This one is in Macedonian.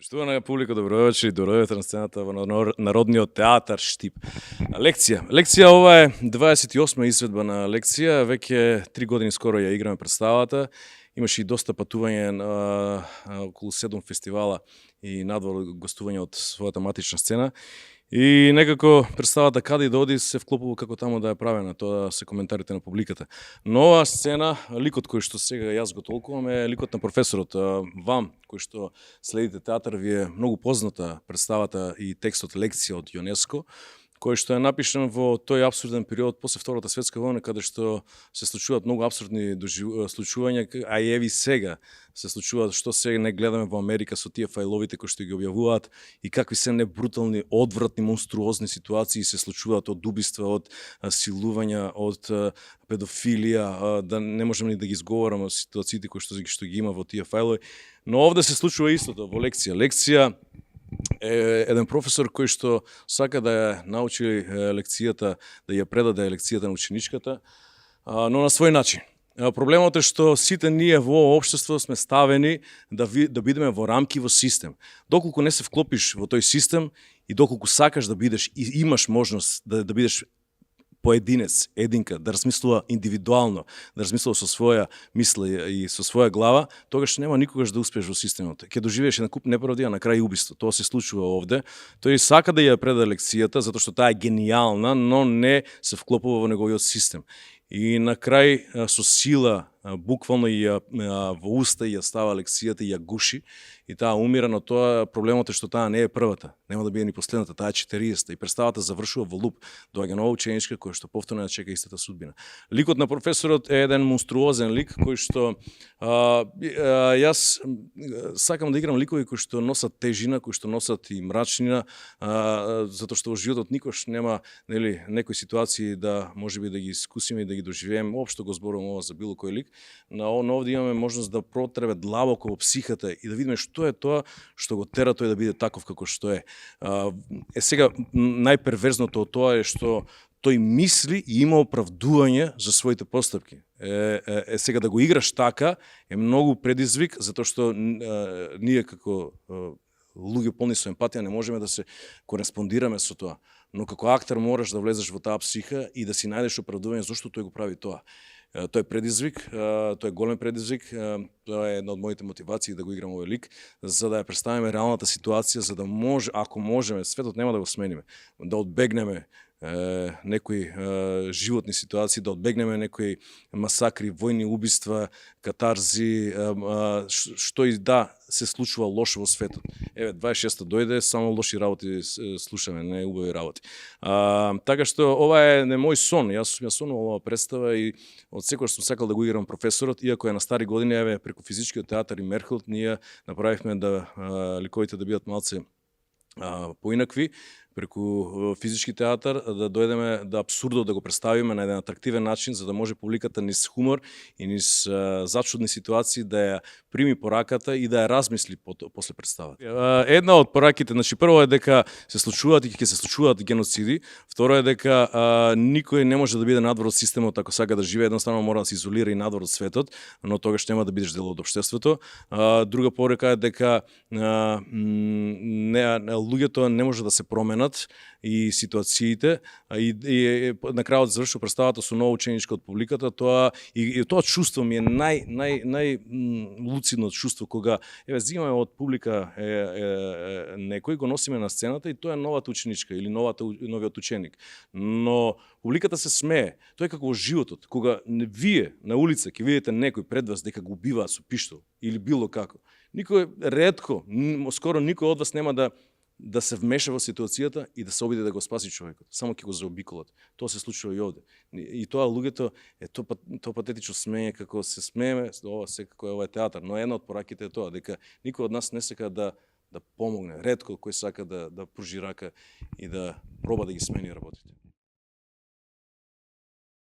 Поштувана публика, добровечер и дојдовте на сцената во Народниот театар Штип. Лекција ова е 28-ма изведба на лекција, веќе 3 години скоро ја играме представата. Имаше и доста патување на околу 7 фестивала и надвор гостување од својата матична сцена. И некако представата каде и да оди се вклопува како таму да е правена, тоа се коментарите на публиката. Но оваа сцена, ликот кој што сега јас го толкувам е ликот на професорот. Вам, кој што следите театар, ви е многу позната представата и текстот лекција од ЮНЕСКО, кој што е напишан во тој апсурден период после Втората светска војна, каде што се случуваат многу апсурдни случувања, а и еви сега се случуваат, што сега не гледаме во Америка со тие фајловите кои што ги објавуваат и какви се небрутални, одвратни, монструозни ситуации се случуваат од убиства, од силувања, од педофилија, да не можеме ни да ги изговораме ситуациите кои што ги има во тие фајлови. Но овде се случува истото во лекција. Лекција е еден професор кој што сака да ја научи лекцијата, да ја предаде лекцијата на ученичката, но на свој начин. Проблемот е што сите ние во општество сме ставени да бидеме во рамки, во систем. Доколку не се вклопиш во тој систем и доколку сакаш да бидеш и имаш можност да бидеш поединец, единка, да размислува индивидуално, да размислува со своја мисла и со своја глава, тогаш нема никогаш да успееш во системот. Ќе доживееш еден куп неправди, а на крај убиство. Тоа се случува овде. Тој сака да ја предаде лекцијата, затоа што таа е гениална, но не се вклопува во неговиот систем. И на крај со сила буквално во уста ја става лекцијата и ја гуши и таа умира, но тоа проблемот е што таа не е првата, нема да биде ни последната, таа е 40-та и представата завршува во луп, доаѓа нова ученичка која што повторно ја чека истата судбина. Ликот на професорот е еден монструозен лик кој што јас сакам да играм ликови кои што носат тежина, кои што носат и мрачнина, затоа што во животот никош нема некои ситуации да можеби да ги искусиме и да ги доживееме. Општо го зборувам ова за било кој лик. Но овде имаме можност да протребе длабоко во психата и да видиме што е тоа што го тера тој да биде таков како што е. Сега најперверзното од тоа е што тој мисли и има оправдување за своите постапки. Сега да го играш така е многу предизвик, затоа што ние како луѓе полни со емпатија не можеме да се кореспондираме со тоа. Но како актер мораш да влезеш во таа психа и да си најдеш оправдување зашто тој го прави тоа. Тој е предизвик, тој е голем предизвик, тоа е една од моите мотивации да го играм овој лик, за да ја представиме реалната ситуација, за да може, ако можеме, светот нема да го смениме, да одбегнеме некои животни ситуации, да одбегнеме некои масакри, војни убиства, катарзи, што и да се случува лошо во светот. 26-та дојде, само лоши работи слушаме, не убави работи. Така што ова е не мој сон, јас сонувал оваа представа и од секогаш сум сакал да го играм професорот, иако е на стари години, преку физичкиот театар и Мерхелт, ние направивме да ликовите да бидат малце поинакви, преку физички театар, да дојдеме да абсурдот да го представиме на еден атрактивен начин, за да може публиката низ хумор и низ зачудни ситуации да ја прими пораката и да ја размисли после представата. Една од пораките, значи прво е дека се случуваат и ќе се случуваат геноциди, второ е дека никој не може да биде надвор од системот ако сака да живее, едноставно мора да се изолира и надвор од светот, но тогаш нема да бидеш дел од општеството. Друга порека е дека луѓето не може да се променат и ситуациите и на крајот завршува представата со нова ученичка од публиката. Тоа чувство ми е најлуцидно чувство кога зимаме од публика некој, го носиме на сцената и тоа е новата ученичка или новиот ученик. Но публиката се смее. Тоа е како во животот, кога вие на улица ќе видите некој пред вас дека го убиваат со пиштол или било како. Никој ретко, скоро никој од вас нема да се вмеша во ситуацијата и да се обиде да го спаси човекот. Само ќе го заобиколат. Тоа се случува и овде. И тоа луѓето е тоа патетично смење како се смееме, ова секако е театар, но една од пораките е тоа дека никој од нас не сака да помогне. Ретко кој сака да пружи рака и да проба да ги смени работите.